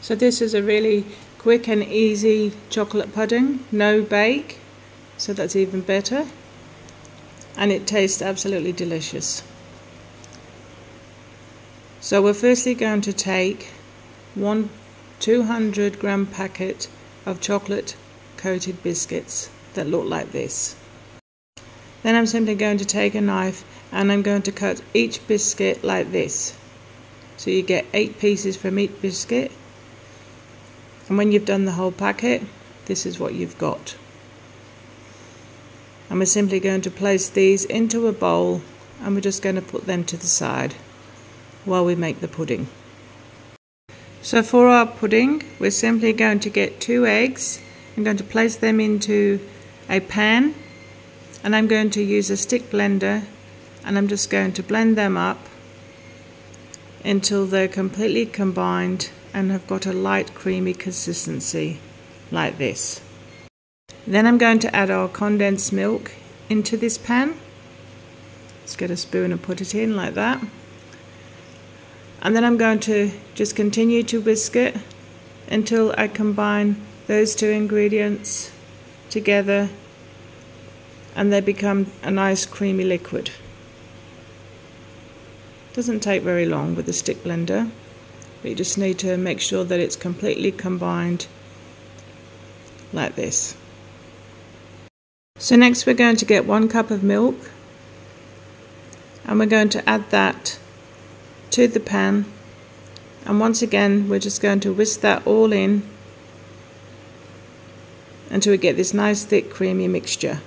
So this is a really quick and easy chocolate pudding, no bake, so that's even better, and it tastes absolutely delicious. So we're firstly going to take one 200-gram packet of chocolate coated biscuits that look like this. Then I'm simply going to take a knife and I'm going to cut each biscuit like this. So you get 8 pieces from each biscuit, and when you've done the whole packet, this is what you've got. And we're simply going to place these into a bowl, and we're just going to put them to the side while we make the pudding. So for our pudding, we're simply going to get 2 eggs. I'm going to place them into a pan, and I'm going to use a stick blender, and I'm just going to blend them up until they're completely combined and have got a light creamy consistency like this. Then I'm going to add our condensed milk into this pan. Let's get a spoon and put it in like that. And then I'm going to just continue to whisk it until I combine those 2 ingredients together and they become a nice creamy liquid. Doesn't take very long with the stick blender, but you just need to make sure that it's completely combined like this. So next we're going to get 1 cup of milk, and we're going to add that to the pan, and once again we're just going to whisk that all in until we get this nice thick creamy mixture.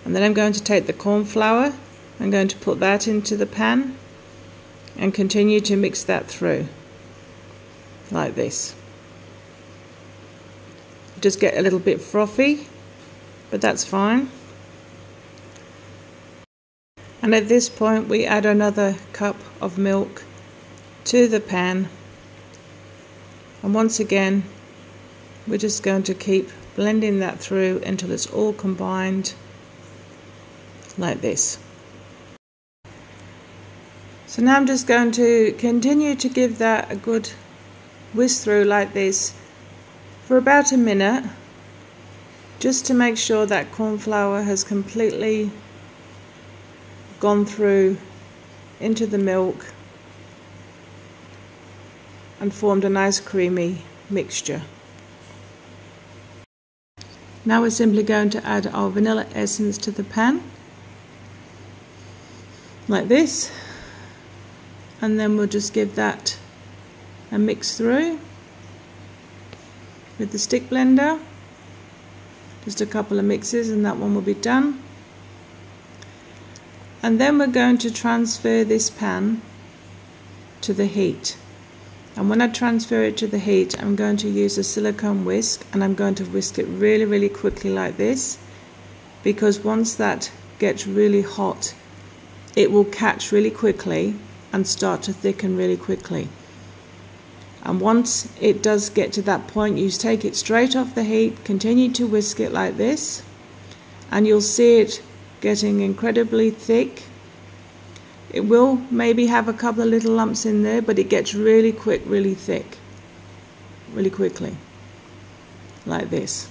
And then I'm going to take the corn flour, I'm going to put that into the pan and continue to mix that through like this. Just get a little bit frothy, but that's fine. And at this point we add another cup of milk to the pan, and once again we're just going to keep blending that through until it's all combined like this. So now I'm just going to continue to give that a good whisk through like this for about a minute, just to make sure that corn flour has completely gone through into the milk and formed a nice creamy mixture. Now we're simply going to add our vanilla essence to the pan like this, and then we'll just give that a mix through with the stick blender. Just a couple of mixes and that one will be done. And then we're going to transfer this pan to the heat, and when I transfer it to the heat I'm going to use a silicone whisk, and I'm going to whisk it really quickly like this, because once that gets really hot it will catch really quickly and start to thicken really quickly. And once it does get to that point, you take it straight off the heat, continue to whisk it like this, and you'll see it getting incredibly thick. It will maybe have a couple of little lumps in there, but it gets really quick, really thick, really quickly, like this.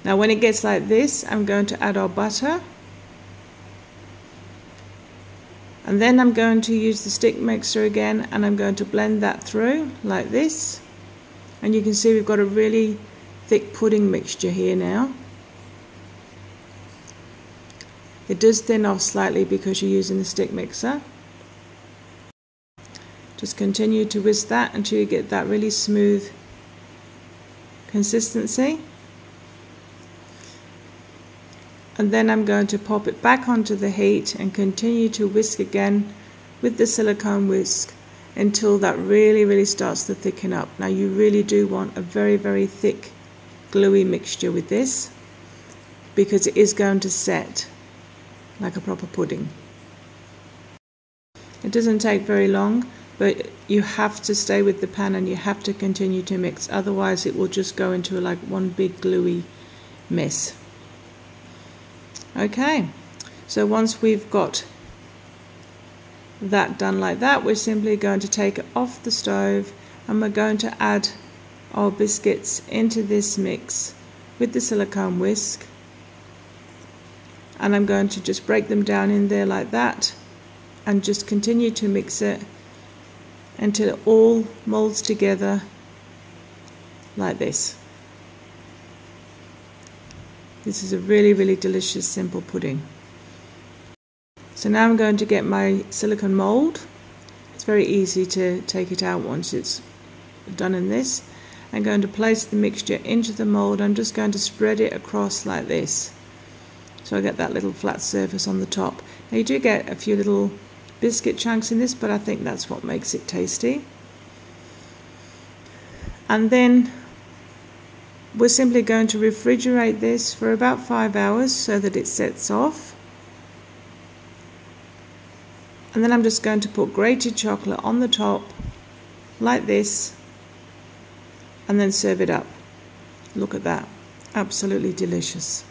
Now when it gets like this, I'm going to add our butter. And then I'm going to use the stick mixer again, and I'm going to blend that through like this. And you can see we've got a really thick pudding mixture here now. It does thin off slightly because you're using the stick mixer. Just continue to whisk that until you get that really smooth consistency. And then I'm going to pop it back onto the heat and continue to whisk again with the silicone whisk until that really starts to thicken up. Now you really do want a very thick gluey mixture with this, because it is going to set like a proper pudding. It doesn't take very long, but you have to stay with the pan and you have to continue to mix, otherwise it will just go into like one big gluey mess. Okay, so once we've got that done like that, we're simply going to take it off the stove and we're going to add our biscuits into this mix with the silicone whisk, and I'm going to just break them down in there like that and just continue to mix it until it all molds together like this. This is a really delicious simple pudding. So now I'm going to get my silicone mold. It's very easy to take it out once it's done in this. I'm going to place the mixture into the mold. I'm just going to spread it across like this, so I get that little flat surface on the top. Now you do get a few little biscuit chunks in this, but I think that's what makes it tasty. And then we're simply going to refrigerate this for about 5 hours so that it sets off. And then I'm just going to put grated chocolate on the top like this and then serve it up. Look at that, absolutely delicious.